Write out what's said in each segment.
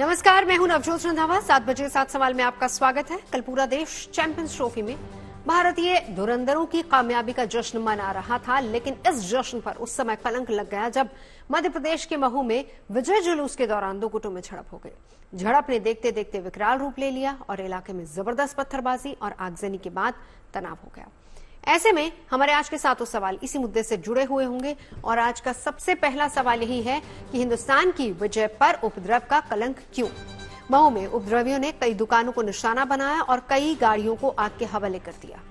नमस्कार, मैं हूं नवजोत रंधावा। 7 बजे 7 सवाल में आपका स्वागत है। कल पूरा देश चैंपियंस ट्रॉफी में भारतीय धुरंधरों की कामयाबी का जश्न मना रहा था, लेकिन इस जश्न पर उस समय कलंक लग गया जब मध्य प्रदेश के महू में विजय जुलूस के दौरान दो गुटों में झड़प हो गई। झड़प ने देखते देखते विकराल रूप ले लिया और इलाके में जबरदस्त पत्थरबाजी और आगजनी के बाद तनाव हो गया। ऐसे में हमारे आज के सातों सवाल इसी मुद्दे से जुड़े हुए होंगे और आज का सबसे पहला सवाल यही है कि हिंदुस्तान की विजय पर उपद्रव का कलंक क्यों? महू में उपद्रवियों ने कई दुकानों को निशाना बनाया और कई गाड़ियों को आग के हवाले कर दिया।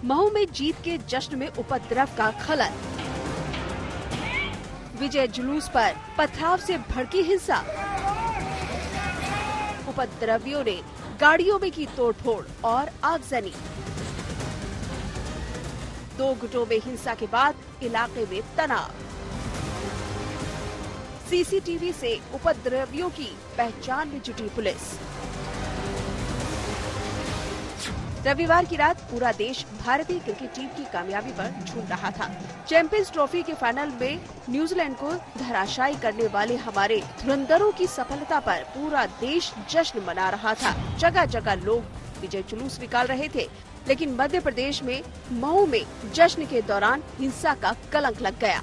महू में जीत के जश्न में उपद्रव का खलल। विजय जुलूस पर पथराव से भड़की हिंसा। उपद्रवियों ने गाड़ियों में की तोड़फोड़ और आगजनी। दो गुटों में हिंसा के बाद इलाके में तनाव। सीसीटीवी से उपद्रवियों की पहचान में जुटी पुलिस। रविवार की रात पूरा देश भारतीय क्रिकेट टीम की कामयाबी पर झूम रहा था। चैंपियंस ट्रॉफी के फाइनल में न्यूजीलैंड को धराशायी करने वाले हमारे धुरंधरों की सफलता पर पूरा देश जश्न मना रहा था। जगह जगह लोग विजय जुलूस निकाल रहे थे, लेकिन मध्य प्रदेश में महू में जश्न के दौरान हिंसा का कलंक लग गया।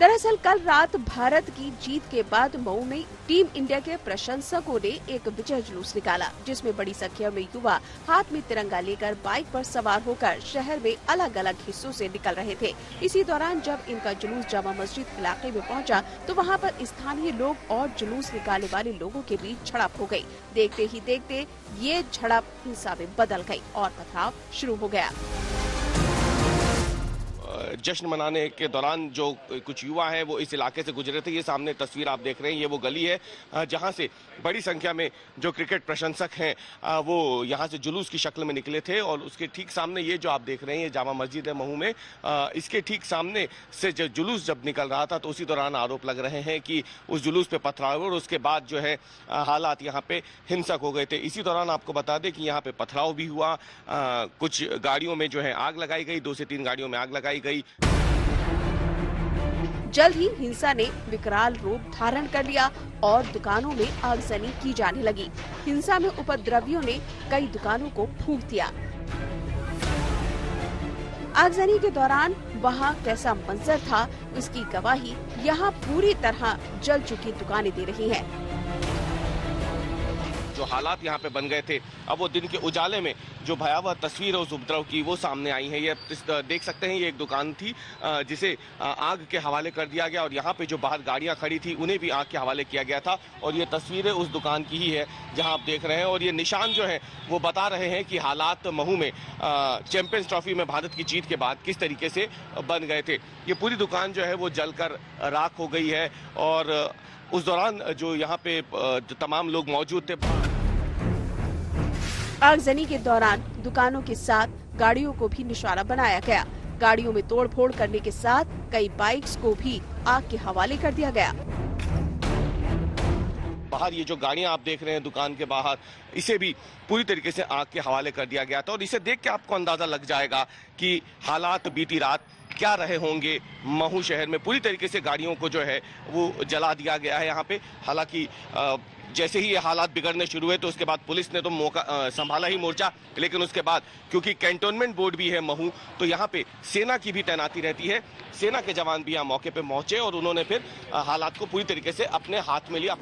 दरअसल कल रात भारत की जीत के बाद मऊ में टीम इंडिया के प्रशंसकों ने एक विजय जुलूस निकाला, जिसमें बड़ी संख्या में युवा हाथ में तिरंगा लेकर बाइक पर सवार होकर शहर में अलग अलग हिस्सों से निकल रहे थे। इसी दौरान जब इनका जुलूस जामा मस्जिद इलाके में पहुंचा, तो वहां पर स्थानीय लोग और जुलूस निकालने वाले लोगों के बीच झड़प हो गई। देखते ही देखते ये झड़प हिंसा में बदल गई और पथराव शुरू हो गया। जश्न मनाने के दौरान जो कुछ युवा हैं वो इस इलाके से गुजरे थे। ये सामने तस्वीर आप देख रहे हैं, ये वो गली है जहां से बड़ी संख्या में जो क्रिकेट प्रशंसक हैं वो यहां से जुलूस की शक्ल में निकले थे और उसके ठीक सामने ये जो आप देख रहे हैं ये जामा मस्जिद है महू में। इसके ठीक सामने से जो जुलूस जब निकल रहा था तो उसी दौरान आरोप लग रहे हैं कि उस जुलूस पे पथराव और उसके बाद जो है हालात यहाँ पे हिंसक हो गए थे। इसी दौरान आपको बता दें कि यहाँ पे पथराव भी हुआ, कुछ गाड़ियों में जो है आग लगाई गई, 2 से 3 गाड़ियों में आग लगाई गई। जल्द ही हिंसा ने विकराल रूप धारण कर लिया और दुकानों में आगजनी की जाने लगी। हिंसा में उपद्रवियों ने कई दुकानों को फूंक दिया। आगजनी के दौरान वहां कैसा मंजर था, उसकी गवाही यहां पूरी तरह जल चुकी दुकानें दे रही हैं। जो हालात यहाँ पे बन गए थे, अब वो दिन के उजाले में जो भयावह तस्वीर है उस उपद्रव की वो सामने आई है। ये देख सकते हैं, ये एक दुकान थी जिसे आग के हवाले कर दिया गया और यहाँ पे जो बाहर गाड़ियाँ खड़ी थी उन्हें भी आग के हवाले किया गया था। और ये तस्वीरें उस दुकान की ही है जहाँ आप देख रहे हैं और ये निशान जो है वो बता रहे हैं कि हालात महू में चैंपियंस ट्रॉफी में भारत की जीत के बाद किस तरीके से बन गए थे। ये पूरी दुकान जो है वो जलकर राख हो गई है और उस दौरान जो यहाँ पे जो तमाम लोग मौजूद थे। आगजनी के दौरान दुकानों के साथ गाड़ियों को भी निशाना बनाया गया। गाड़ियों में तोड़फोड़ करने के साथ कई बाइक्स को भी आग के हवाले कर दिया गया। बाहर ये जो गाड़ियां आप देख रहे हैं दुकान के बाहर, इसे भी पूरी तरीके से आग के हवाले कर दिया गया था और इसे देख के आपको अंदाजा लग जाएगा कि हालात बीती रात क्या रहे होंगे। महू शहर में पूरी तरीके से गाड़ियों को जो है वो जला दिया गया है यहाँ पे। हालांकि जैसे ही ये हालात बिगड़ने शुरू हुए तो उसके बाद पुलिस ने तो मौका संभाला ही मोर्चा, लेकिन उसके बाद क्योंकि कैंटोनमेंट बोर्ड भी है महू, तो यहाँ पे सेना की भी तैनाती रहती है। सेना के जवान भी यहाँ मौके पे पहुंचे और उन्होंने फिर हालात को पूरी तरीके से अपने हाथ में लिया।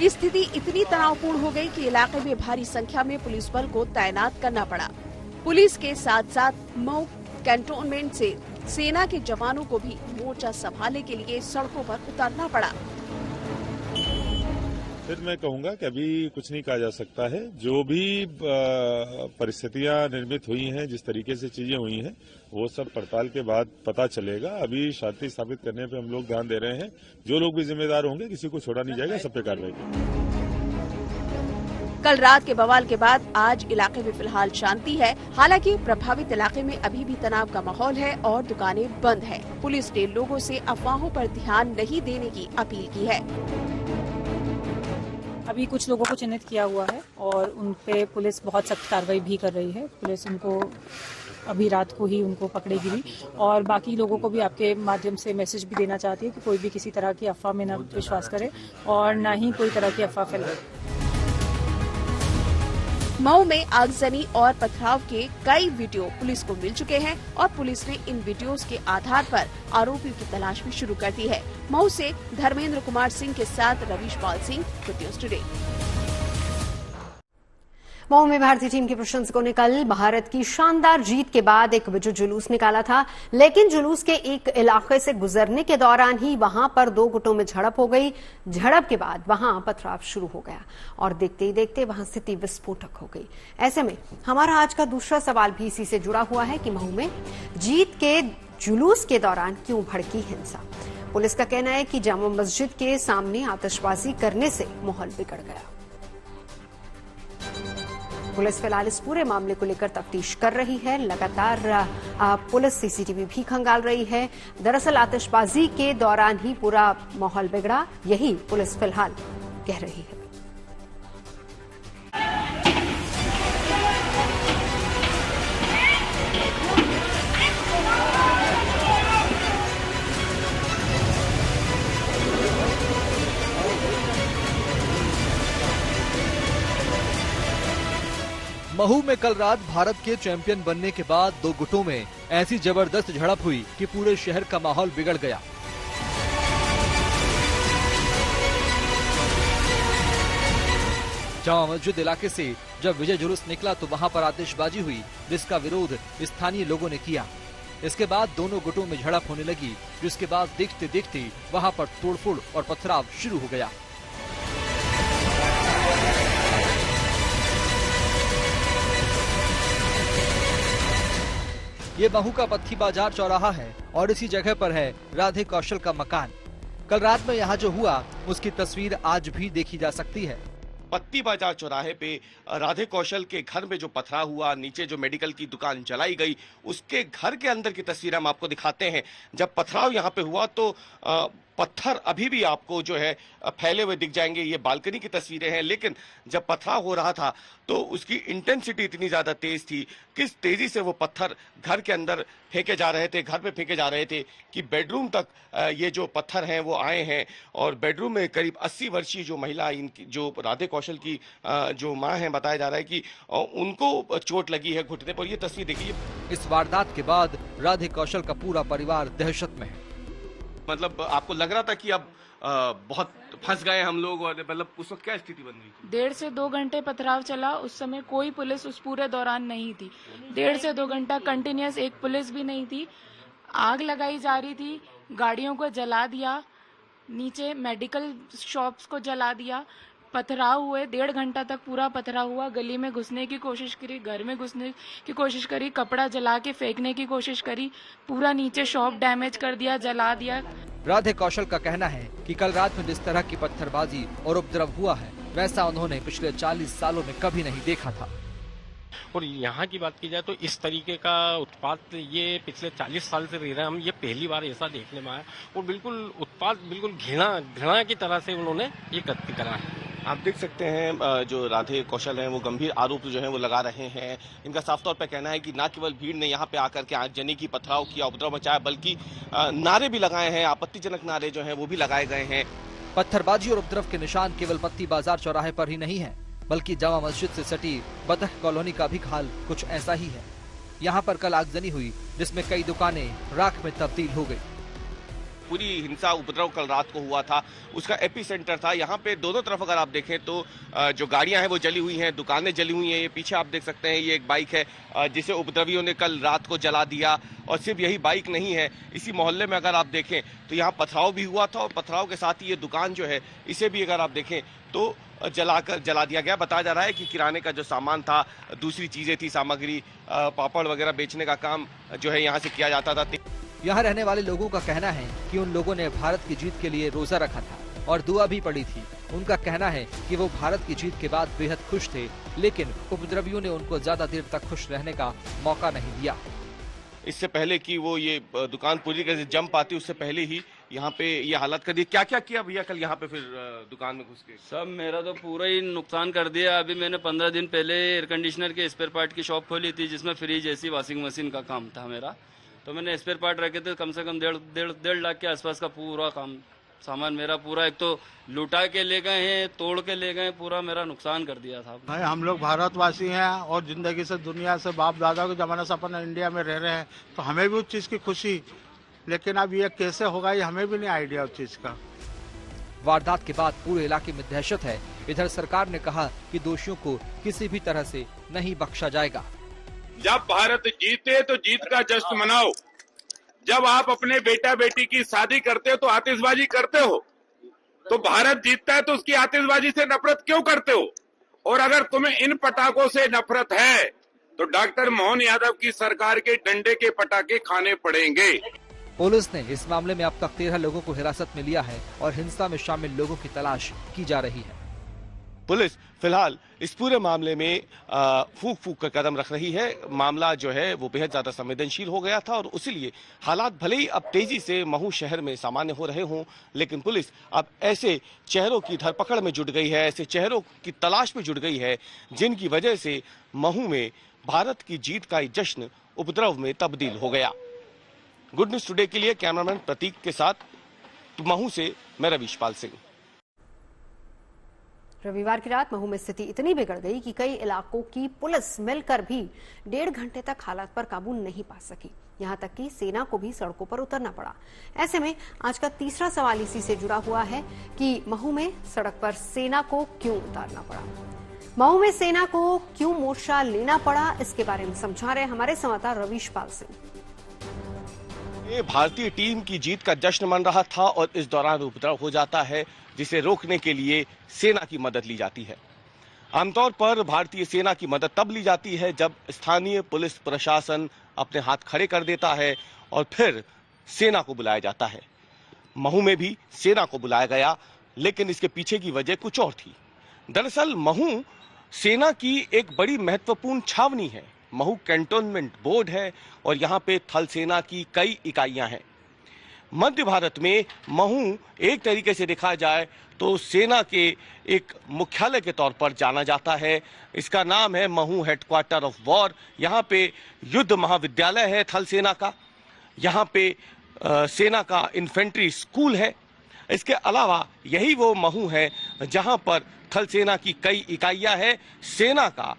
स्थिति इतनी तनावपूर्ण हो गई कि इलाके में भारी संख्या में पुलिस बल को तैनात करना पड़ा। पुलिस के साथ साथ मऊ कैंटोनमेंट से सेना के जवानों को भी मोर्चा संभालने के लिए सड़कों पर उतरना पड़ा। फिर मैं कहूंगा कि अभी कुछ नहीं कहा जा सकता है। जो भी परिस्थितियां निर्मित हुई हैं, जिस तरीके से चीजें हुई हैं, वो सब पड़ताल के बाद पता चलेगा। अभी शांति स्थापित करने पे हम लोग ध्यान दे रहे हैं। जो लोग भी जिम्मेदार होंगे किसी को छोड़ा नहीं जाएगा, सब पे कार्रवाई करेंगे। कल रात के बवाल के बाद आज इलाके में फिलहाल शांति है। हालांकि प्रभावित इलाके में अभी भी तनाव का माहौल है और दुकानें बंद है। पुलिस ने लोगों से अफवाहों पर ध्यान नहीं देने की अपील की है। अभी कुछ लोगों को चिन्हित किया हुआ है और उन पे पुलिस बहुत सख्त कार्रवाई भी कर रही है। पुलिस उनको अभी रात को ही उनको पकड़ेगी भी, और बाकी लोगों को भी आपके माध्यम से मैसेज भी देना चाहती है कि कोई भी किसी तरह की अफवाह में न विश्वास करे और न ही कोई तरह की अफवाह फैलाए। मऊ में आगजनी और पथराव के कई वीडियो पुलिस को मिल चुके हैं और पुलिस ने इन वीडियोस के आधार पर आरोपियों की तलाश भी शुरू कर दी है। मऊ से धर्मेंद्र कुमार सिंह के साथ Ravish Pal Singh, good news today. Mau में भारतीय टीम के प्रशंसकों ने कल भारत की शानदार जीत के बाद एक विजय जुलूस निकाला था, लेकिन जुलूस के एक इलाके से गुजरने के दौरान ही वहां पर दो गुटों में झड़प हो गई। झड़प के बाद वहां पथराव शुरू हो गया और देखते ही देखते वहां स्थिति विस्फोटक हो गई। ऐसे में हमारा आज का दूसरा सवाल भी इसी से जुड़ा हुआ है कि मऊ में जीत के जुलूस के दौरान क्यों भड़की हिंसा। पुलिस का कहना है कि जामा मस्जिद के सामने आतिशबाजी करने से माहौल बिगड़ गया। पुलिस फिलहाल इस पूरे मामले को लेकर तफ्तीश कर रही है। लगातार पुलिस सीसीटीवी भी खंगाल रही है। दरअसल आतिशबाजी के दौरान ही पूरा माहौल बिगड़ा, यही पुलिस फिलहाल कह रही है। महू में कल रात भारत के चैंपियन बनने के बाद दो गुटों में ऐसी जबरदस्त झड़प हुई कि पूरे शहर का माहौल बिगड़ गया। जामा मस्जिद इलाके से जब विजय जुलूस निकला तो वहां पर आतिशबाजी हुई, जिसका विरोध स्थानीय लोगों ने किया। इसके बाद दोनों गुटों में झड़प होने लगी, जिसके बाद देखते देखते वहां पर तोड़फोड़ और पथराव शुरू हो गया। ये महू का पत्थी बाजार चौराहा है और इसी जगह पर है राधे कौशल का मकान। कल रात में यहाँ जो हुआ उसकी तस्वीर आज भी देखी जा सकती है। पत्ती बाजार चौराहे पे राधे कौशल के घर में जो पथराव हुआ, नीचे जो मेडिकल की दुकान जलाई गई, उसके घर के अंदर की तस्वीर हम आपको दिखाते हैं। जब पथराव यहाँ पे हुआ तो पत्थर अभी भी आपको जो है फैले हुए दिख जाएंगे। ये बालकनी की तस्वीरें हैं, लेकिन जब पथराव हो रहा था तो उसकी इंटेंसिटी इतनी ज्यादा तेज थी, किस तेजी से वो पत्थर घर के अंदर फेंके जा रहे थे, घर पे फेंके जा रहे थे कि बेडरूम तक ये जो पत्थर हैं वो आए हैं। और बेडरूम में करीब 80 वर्षीय जो महिला, इनकी जो राधे कौशल की जो मां है, बताया जा रहा है कि उनको चोट लगी है घुटने पर। ये तस्वीर देखिए। इस वारदात के बाद राधे कौशल का पूरा परिवार दहशत में है। मतलब आपको लग रहा था कि अब बहुत फंस गए हम लोग, और मतलब उस वक्त क्या स्थिति बन रही थी? 1.5 से 2 घंटे पथराव चला। उस समय कोई पुलिस उस पूरे दौरान नहीं थी। 1.5 से 2 घंटा कंटिन्यूअस एक पुलिस भी नहीं थी। आग लगाई जा रही थी, गाड़ियों को जला दिया, नीचे मेडिकल शॉप्स को जला दिया। पथराव हुए 1.5 घंटा तक पूरा पथराव हुआ। गली में घुसने की कोशिश करी, घर में घुसने की कोशिश करी, कपड़ा जला के फेंकने की कोशिश करी, पूरा नीचे शॉप डैमेज कर दिया, जला दिया। राधे कौशल का कहना है कि कल रात में जिस तरह की पत्थरबाजी और उपद्रव हुआ है, वैसा उन्होंने पिछले 40 सालों में कभी नहीं देखा था। और यहाँ की बात की जाए तो इस तरीके का उत्पात ये पिछले 40 साल से रह रहे हैं हम, ये पहली बार ऐसा देखने में आया। और बिल्कुल उत्पात, बिल्कुल घृणा की तरह से उन्होंने ये कृत्य करा है। आप देख सकते हैं जो राधे कौशल हैं वो गंभीर आरोप जो हैं वो लगा रहे हैं। इनका साफ तौर पर कहना है कि न केवल भीड़ ने यहाँ पे आकर के आगजनी की, पथराव किया, उपद्रव मचाया, बल्कि नारे भी लगाए हैं, आपत्तिजनक नारे जो हैं वो भी लगाए गए हैं। पत्थरबाजी और उपद्रव के निशान केवल पत्ती बाजार चौराहे पर ही नहीं है, बल्कि जामा मस्जिद से सटी बतख कॉलोनी का भी हाल कुछ ऐसा ही है। यहाँ पर कल आगजनी हुई, जिसमें कई दुकानें राख में तब्दील हो गई। पूरी हिंसा, उपद्रव कल रात को हुआ था, उसका एपी सेंटर था। यहाँ पे दोनों तरफ अगर आप देखें तो जो गाड़ियां हैं वो जली हुई हैं, दुकानें जली हुई हैं। ये पीछे आप देख सकते हैं, ये एक बाइक है जिसे उपद्रवियों ने कल रात को जला दिया। और सिर्फ यही बाइक नहीं है, इसी मोहल्ले में अगर आप देखें तो यहाँ पथराव भी हुआ था, और पथराव के साथ ही ये दुकान जो है इसे भी अगर आप देखें तो जला दिया गया। बताया जा रहा है कि किराने का जो सामान था, दूसरी चीजें थी, सामग्री, पापड़ वगैरह बेचने का काम जो है यहाँ से किया जाता था। यहाँ रहने वाले लोगों का कहना है कि उन लोगों ने भारत की जीत के लिए रोजा रखा था और दुआ भी पड़ी थी, उनका कहना है कि वो भारत की जीत के बाद बेहद खुश थे, लेकिन उपद्रवियों ने उनको ज्यादा देर तक खुश रहने का मौका नहीं दिया। इससे पहले कि वो ये दुकान पूरी तरह से जम पाती, उससे पहले ही यहाँ पे ये हालत कर दी। क्या क्या किया भैया कल यहाँ पे फिर दुकान में घुस के? सब मेरा तो पूरा ही नुकसान कर दिया। अभी मैंने 15 दिन पहले एयर कंडीशनर के स्पेयर पार्ट की शॉप खोली थी, जिसमें फ्रिज ऐसी वॉशिंग मशीन का काम था मेरा। तो मैंने स्पेयर पार्ट रखे थे, कम से कम डेढ़ लाख के आसपास का पूरा काम सामान मेरा पूरा, एक तो लुटा के ले गए हैं, तोड़ के ले गए, पूरा मेरा नुकसान कर दिया था। भाई हम लोग भारतवासी हैं और जिंदगी से दुनिया से बाप दादा के जमाने से अपन इंडिया में रह रहे हैं, तो हमें भी उस चीज की खुशी, लेकिन अब ये कैसे होगा ये हमें भी नहीं आइडिया उस चीज का। वारदात के बाद पूरे इलाके में दहशत है। इधर सरकार ने कहा कि दोषियों को किसी भी तरह से नहीं बख्शा जाएगा। जब भारत जीते तो जीत का जश्न मनाओ। जब आप अपने बेटा बेटी की शादी करते हो तो आतिशबाजी करते हो, तो भारत जीतता है तो उसकी आतिशबाजी से नफरत क्यों करते हो? और अगर तुम्हें इन पटाखों से नफरत है तो डॉक्टर मोहन यादव की सरकार के डंडे के पटाखे खाने पड़ेंगे। पुलिस ने इस मामले में अब तक 13 लोगों को हिरासत में लिया है और हिंसा में शामिल लोगों की तलाश की जा रही है। पुलिस फिलहाल इस पूरे मामले में फूक फूक कर कदम रख रही है। मामला जो है वो बेहद ज्यादा संवेदनशील हो गया था और इसीलिए हालात भले ही अब तेजी से महू शहर में सामान्य हो रहे हों, लेकिन पुलिस अब ऐसे चेहरों की धरपकड़ में जुट गई है, ऐसे चेहरों की तलाश में जुट गई है जिनकी वजह से महू में भारत की जीत का जश्न उपद्रव में तब्दील हो गया। गुड न्यूज टुडे के लिए कैमरामैन प्रतीक के साथ महू से मैं रवीशपाल सिंह। रविवार की रात महू में स्थिति इतनी बिगड़ गई कि कई इलाकों की पुलिस मिलकर भी 1.5 घंटे तक हालात पर काबू नहीं पा सकी। यहां तक कि सेना को भी सड़कों पर उतरना पड़ा। ऐसे में आज का तीसरा सवाल इसी से जुड़ा हुआ है कि महू में सड़क पर सेना को क्यों उतारना पड़ा। महू में सेना को क्यों मोर्चा लेना पड़ा, इसके बारे में समझा रहे हमारे संवाददाता रवीशपाल सिंह। भारतीय टीम की जीत का जश्न मन रहा था और इस दौरान उपद्रव हो जाता है, जिसे रोकने के लिए सेना की मदद ली जाती है। आमतौर पर भारतीय सेना की मदद तब ली जाती है जब स्थानीय पुलिस प्रशासन अपने हाथ खड़े कर देता है और फिर सेना को बुलाया जाता है। महू में भी सेना को बुलाया गया, लेकिन इसके पीछे की वजह कुछ और थी। दरअसल महू सेना की एक बड़ी महत्वपूर्ण छावनी है। महू कैंटोनमेंट बोर्ड है और यहाँ पे थल सेना की कई इकाइयां हैं। मध्य भारत में महू एक तरीके से देखा जाए तो सेना के एक मुख्यालय के तौर पर जाना जाता है। इसका नाम है महू हेडक्वार्टर ऑफ वॉर। यहाँ पे युद्ध महाविद्यालय है थल सेना का। यहाँ पे सेना का इन्फेंट्री स्कूल है। इसके अलावा यही वो महू है जहाँ पर थल सेना की कई इकाइयां हैं। सेना का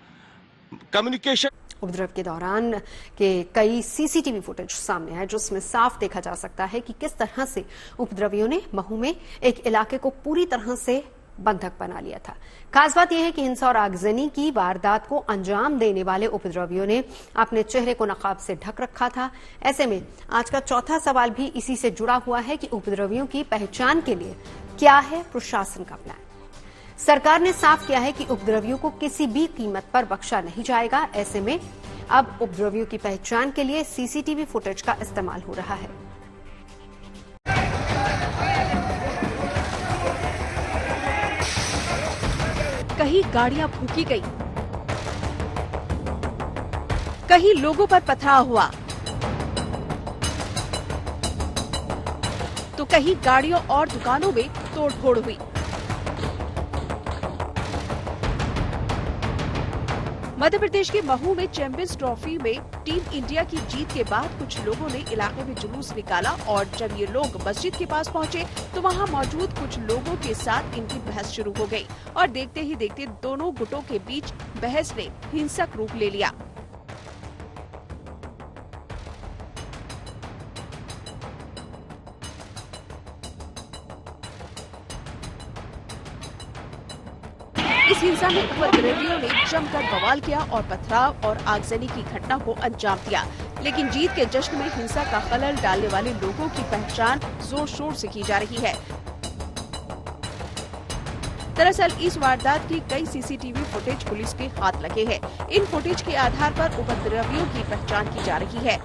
कम्युनिकेशन उपद्रव के दौरान के कई सीसीटीवी फुटेज सामने है, जिसमें साफ देखा जा सकता है कि किस तरह से उपद्रवियों ने महू में एक इलाके को पूरी तरह से बंधक बना लिया था। खास बात यह है कि हिंसा और आगजनी की वारदात को अंजाम देने वाले उपद्रवियों ने अपने चेहरे को नकाब से ढक रखा था। ऐसे में आज का चौथा सवाल भी इसी से जुड़ा हुआ है कि उपद्रवियों की पहचान के लिए क्या है प्रशासन का प्लान। सरकार ने साफ किया है कि उपद्रवियों को किसी भी कीमत पर बख्शा नहीं जाएगा। ऐसे में अब उपद्रवियों की पहचान के लिए सीसीटीवी फुटेज का इस्तेमाल हो रहा है। कहीं गाड़ियां फूकी गई, कहीं लोगों पर पथराव हुआ, तो कहीं गाड़ियों और दुकानों में तोड़फोड़ हुई। मध्य प्रदेश के महू में चैंपियंस ट्रॉफी में टीम इंडिया की जीत के बाद कुछ लोगों ने इलाके में जुलूस निकाला और जब ये लोग मस्जिद के पास पहुंचे तो वहां मौजूद कुछ लोगों के साथ इनकी बहस शुरू हो गई और देखते ही देखते दोनों गुटों के बीच बहस ने हिंसक रूप ले लिया। इस हिंसा में उपद्रवियों ने जमकर बवाल किया और पथराव और आगजनी की घटना को अंजाम दिया। लेकिन जीत के जश्न में हिंसा का खलल डालने वाले लोगों की पहचान जोर शोर से की जा रही है। दरअसल इस वारदात की कई सीसीटीवी फुटेज पुलिस के हाथ लगे हैं। इन फुटेज के आधार पर उपद्रवियों की पहचान की जा रही है।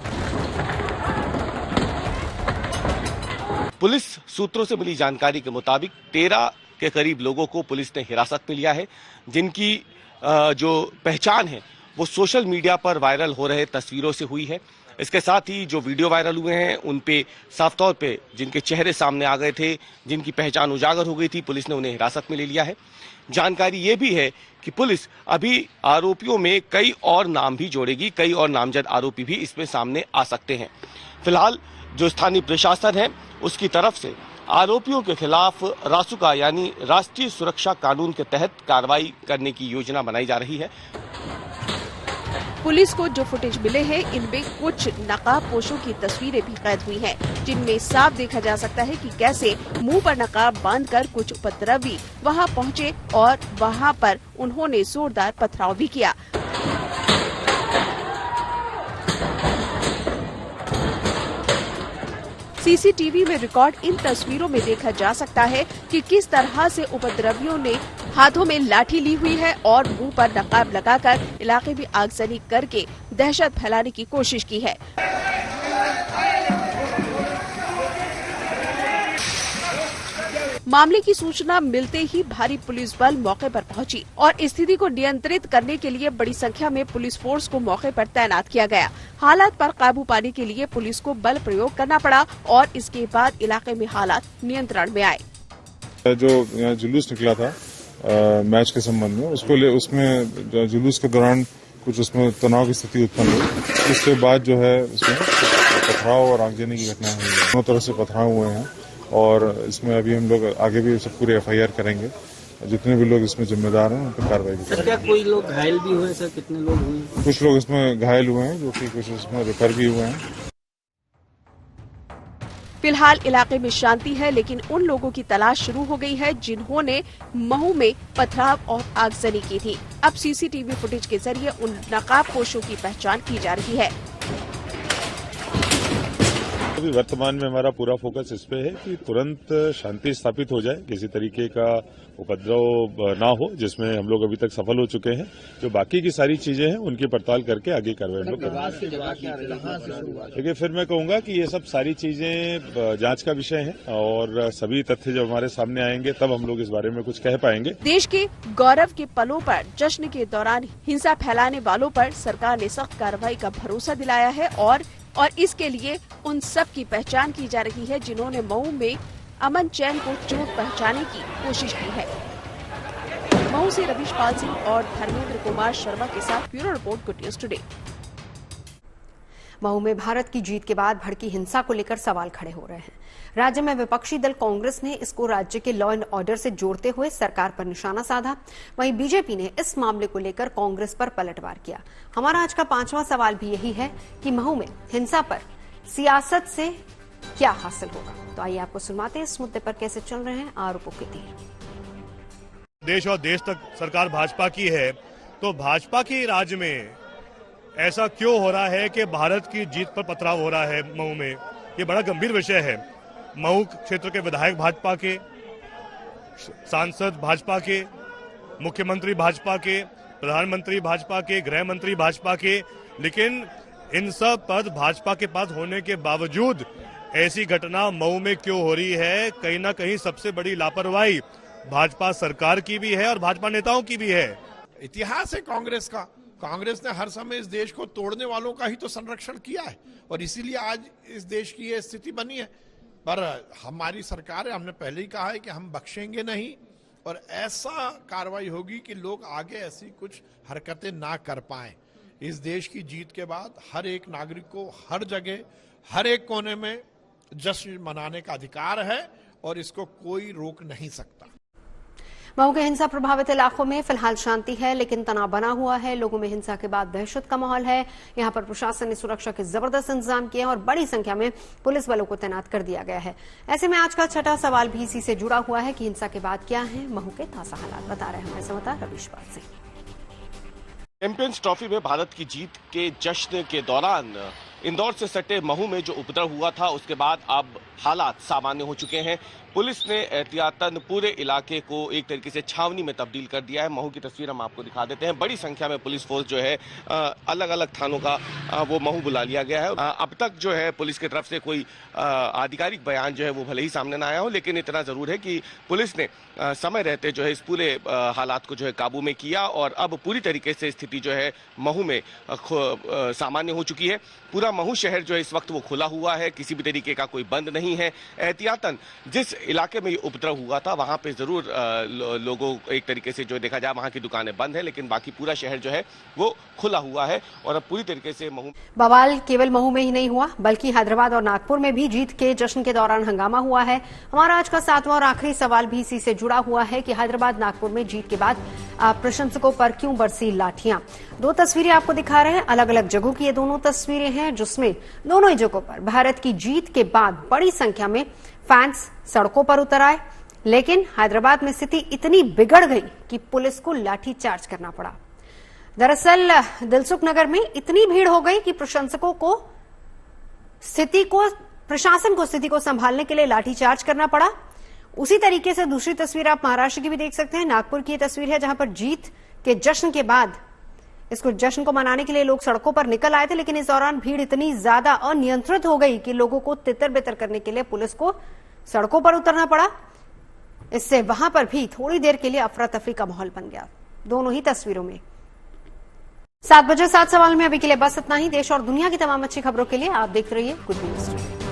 पुलिस सूत्रों से मिली जानकारी के मुताबिक 13 के करीब लोगों को पुलिस ने हिरासत में लिया है, जिनकी जो पहचान है वो सोशल मीडिया पर वायरल हो रहे तस्वीरों से हुई है। इसके साथ ही जो वीडियो वायरल हुए हैं उन पे साफ तौर पे जिनके चेहरे सामने आ गए थे, जिनकी पहचान उजागर हो गई थी, पुलिस ने उन्हें हिरासत में ले लिया है। जानकारी ये भी है कि पुलिस अभी आरोपियों में कई और नाम भी जोड़ेगी, कई और नामजद आरोपी भी इसमें सामने आ सकते हैं। फिलहाल जो स्थानीय प्रशासन है उसकी तरफ से आरोपियों के खिलाफ रासुका यानी राष्ट्रीय सुरक्षा कानून के तहत कार्रवाई करने की योजना बनाई जा रही है। पुलिस को जो फुटेज मिले हैं इनमें कुछ नकाबपोशों की तस्वीरें भी कैद हुई हैं, जिनमें साफ देखा जा सकता है कि कैसे मुंह पर नकाब बांधकर कुछ उपद्रवी वहां पहुंचे और वहां पर उन्होंने जोरदार पथराव भी किया। सीसीटीवी में रिकॉर्ड इन तस्वीरों में देखा जा सकता है कि किस तरह से उपद्रवियों ने हाथों में लाठी ली हुई है और मुंह पर नकाब लगाकर इलाके में आगजनी करके दहशत फैलाने की कोशिश की है। मामले की सूचना मिलते ही भारी पुलिस बल मौके पर पहुंची और स्थिति को नियंत्रित करने के लिए बड़ी संख्या में पुलिस फोर्स को मौके पर तैनात किया गया। हालात पर काबू पाने के लिए पुलिस को बल प्रयोग करना पड़ा और इसके बाद इलाके में हालात नियंत्रण में आए। जो जुलूस निकला था मैच के संबंध में उसमें जुलूस के दौरान कुछ उसमें तनाव की स्थिति उत्पन्न हुई। इसके बाद जो है उसमें पथराव और आगजनी की घटनाएं हुई, दोनों तरह से पथराव हुए हैं और इसमें अभी हम लोग आगे भी सब पूरे FIR करेंगे। जितने भी लोग इसमें जिम्मेदार हैं उन पर कार्रवाई की जाएगी। क्या कोई लोग घायल भी हुए सर? कितने लोग हुए? कुछ लोग इसमें घायल हुए हैं, जो कि कुछ इसमें रेफर भी हुए हैं। फिलहाल इलाके में शांति है, लेकिन उन लोगों की तलाश शुरू हो गई है जिन्होंने महू में पथराव और आगजनी की थी। अब CCTV फुटेज के जरिए उन नकाबपोशों की पहचान की जा रही है। अभी वर्तमान में हमारा पूरा फोकस इस पे है कि तुरंत शांति स्थापित हो जाए, किसी तरीके का उपद्रव ना हो, जिसमें हम लोग अभी तक सफल हो चुके हैं। जो बाकी की सारी चीजें हैं उनकी पड़ताल करके आगे कार्रवाई हम लोग करेंगे। देखिए, फिर मैं कहूंगा कि ये सब सारी चीजें जांच का विषय है और सभी तथ्य जब हमारे सामने आएंगे तब हम लोग इस बारे में कुछ कह पाएंगे। देश के गौरव के पलों पर जश्न के दौरान हिंसा फैलाने वालों पर सरकार ने सख्त कार्रवाई का भरोसा दिलाया है और इसके लिए उन सब की पहचान की जा रही है जिन्होंने मऊ में अमन चैन को चोट पहुंचाने की कोशिश की है। मऊ से रवीश पाल सिंह और धर्मेंद्र कुमार शर्मा के साथ bureau report, good news today. Mau में भारत की जीत के बाद भड़की हिंसा को लेकर सवाल खड़े हो रहे हैं। राज्य में विपक्षी दल कांग्रेस ने इसको राज्य के लॉ एंड ऑर्डर से जोड़ते हुए सरकार पर निशाना साधा। वहीं बीजेपी ने इस मामले को लेकर कांग्रेस पर पलटवार किया। हमारा आज का 5वां सवाल भी यही है कि मऊ में हिंसा पर सियासत से क्या हासिल होगा। तो आइए आपको सुनवाते हैं इस मुद्दे पर कैसे चल रहे हैं आरोपों के तीर। देश और देश तक सरकार भाजपा की है, तो भाजपा के राज्य में ऐसा क्यों हो रहा है कि भारत की जीत पर पथराव हो रहा है मऊ में? ये बड़ा गंभीर विषय है। मऊ क्षेत्र के विधायक भाजपा के, सांसद भाजपा के, मुख्यमंत्री भाजपा के, प्रधानमंत्री भाजपा के, गृह मंत्री भाजपा के, लेकिन इन सब पद भाजपा के पास होने के बावजूद ऐसी घटना मऊ में क्यों हो रही है? कहीं ना कहीं सबसे बड़ी लापरवाही भाजपा सरकार की भी है और भाजपा नेताओं की भी है। इतिहास है कांग्रेस का। कांग्रेस ने हर समय इस देश को तोड़ने वालों का ही तो संरक्षण किया है और इसीलिए आज इस देश की ये स्थिति बनी है। पर हमारी सरकार है, हमने पहले ही कहा है कि हम बख्शेंगे नहीं और ऐसा कार्रवाई होगी कि लोग आगे ऐसी कुछ हरकतें ना कर पाएं। इस देश की जीत के बाद हर एक नागरिक को हर जगह, हर एक कोने में जश्न मनाने का अधिकार है और इसको कोई रोक नहीं सकता। मऊ के हिंसा प्रभावित इलाकों में फिलहाल शांति है, लेकिन तनाव बना हुआ है। लोगों में हिंसा के बाद दहशत का माहौल है। यहां पर प्रशासन ने सुरक्षा के जबरदस्त इंतजाम किए हैं और बड़ी संख्या में पुलिस बलों को तैनात कर दिया गया है। ऐसे में आज का 6वां सवाल भी इसी से जुड़ा हुआ है कि हिंसा के बाद क्या है महू के ताजा हालात, बता रहे हमारे संवाददाता रवीश पाल सिंह। चैंपियंस ट्रॉफी में भारत की जीत के जश्न के दौरान इंदौर से सटे महू में जो उपद्रव हुआ था उसके बाद अब हालात सामान्य हो चुके हैं। पुलिस ने एहतियातन पूरे इलाके को एक तरीके से छावनी में तब्दील कर दिया है। महू की तस्वीर हम आपको दिखा देते हैं। बड़ी संख्या में पुलिस फोर्स जो है अलग अलग थानों का वो महू बुला लिया गया है। अब तक जो है पुलिस की तरफ से कोई आधिकारिक बयान जो है वो भले ही सामने ना आया हो, लेकिन इतना जरूर है कि पुलिस ने समय रहते जो है इस पूरे हालात को जो है काबू में किया और अब पूरी तरीके से स्थिति जो है महू में सामान्य हो चुकी है। पूरा महू शहर जो है इस वक्त वो खुला हुआ है, किसी भी तरीके का कोई बंद नहीं है। एहतियातन जिस इलाके में ये उपद्रव हुआ था वहां पे जरूर लोगों एक तरीके से जो देखा जाए वहां की दुकानें बंद है, लेकिन बाकी पूरा शहर जो है वो खुला हुआ है और अब पूरी तरीके से महू। बवाल केवल महू में ही नहीं हुआ बल्कि हैदराबाद और नागपुर में भी जीत के जश्न के दौरान हंगामा हुआ है। हमारा आज का 7वां और आखिरी सवाल भी इसी से जुड़ा हुआ है कि हैदराबाद नागपुर में जीत के बाद प्रशंसकों पर क्यों बरसी लाठियां। 2 तस्वीरें आपको दिखा रहे हैं, अलग अलग जगहों की ये दोनों तस्वीरें हैं जिसमें दोनों ही जगहों पर भारत की जीत के बाद बड़ी संख्या में फैंस सड़कों पर उतर आए, लेकिन हैदराबाद में स्थिति इतनी बिगड़ गई कि पुलिस को लाठीचार्ज करना पड़ा। दरअसल दिलसुख नगर में इतनी भीड़ हो गई कि प्रशंसकों को प्रशासन को स्थिति को संभालने के लिए लाठीचार्ज करना पड़ा। उसी तरीके से दूसरी तस्वीर आप महाराष्ट्र की भी देख सकते हैं। नागपुर की ये तस्वीर है जहां पर जीत के जश्न के बाद इसको जश्न को मनाने के लिए लोग सड़कों पर निकल आए थे, लेकिन इस दौरान भीड़ इतनी ज्यादा अनियंत्रित हो गई कि लोगों को तितर बितर करने के लिए पुलिस को सड़कों पर उतरना पड़ा। इससे वहां पर भी थोड़ी देर के लिए अफरा तफरी का माहौल बन गया दोनों ही तस्वीरों में। 7 बजे 7 सवाल में अभी के लिए बस इतना ही। देश और दुनिया की तमाम अच्छी खबरों के लिए आप देख रहिए गुड न्यूज।